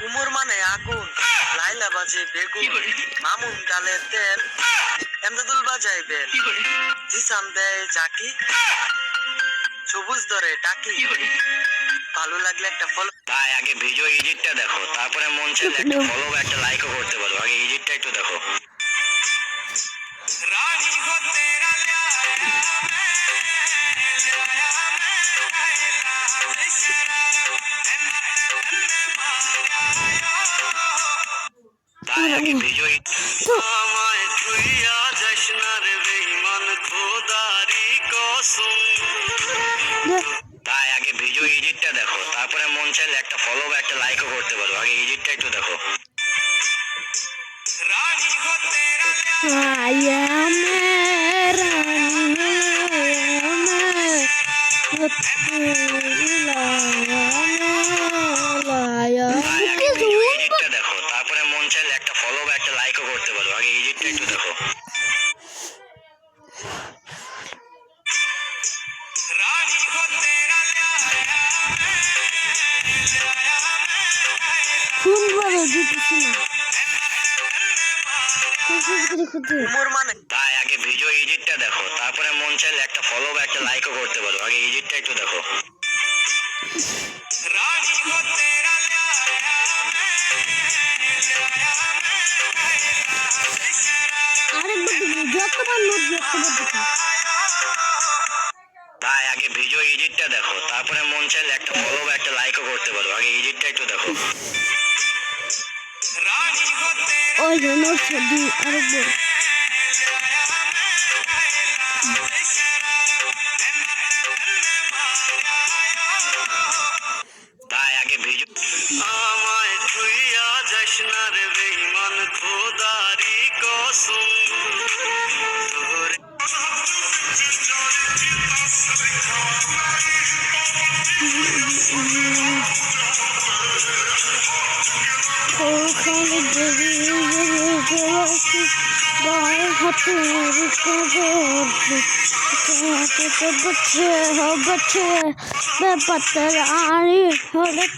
উমর মানে আগুন, লাইলা বাজে বেগুন, মামুন ডালে তেল, এমদাদুল বাজায় বেল, জিসান দেয় জাকি, সবুজ ধরে টাকি। ভালো লাগলে একটা ফলো। ভাই আগে ভিডিও এডিটটা দেখো, তারপরে মন চাইলে একটা ফলো বা একটা লাইকও করতে পারো। আগে এডিটটা একটু দেখো। রানী হো তেরা ভাই আগে ভিডিও আমায় ছুঁইয়া যাস না রে বেঈমান খোদারি কসম। ভাই আগে ভিডিও এডিটটা দেখো, তারপরে মন চাইলে একটা ফলো বা একটা লাইকও করতে পারো। আগে এডিটটা একটু দেখো। রানী হো তেরা এডিটটা দেখো, তারপরে মন চাইলে একটা ফলো বা একটা লাইকও করতে পারো। আগে এডিটটা একটু দেখো। রানী হো তেরা উমর মানে ভাই আগে ভিডিও এডিটটা দেখো, তারপরে মন চাইলে একটা ফলো বা একটা লাইকও করতে পারো। আগে এডিটটা একটু দেখো। রানী হো তেরা ভাই আগে ভিডিও এডিটটা দেখো, তারপরে মন চাইলে একটা ফলো বা একটা লাইকও করতে পারো। আগে এডিটটা একটু দেখো। রানী হো তেরা ওই জন্য ছবি আরেকবার ভাই আগে ভিডিও আমায় ছুঁইয়া যাস না রে বেঈমান খোদারি কসম। তোরে बच्चे हो बच्चे मैं पत्थर आ रही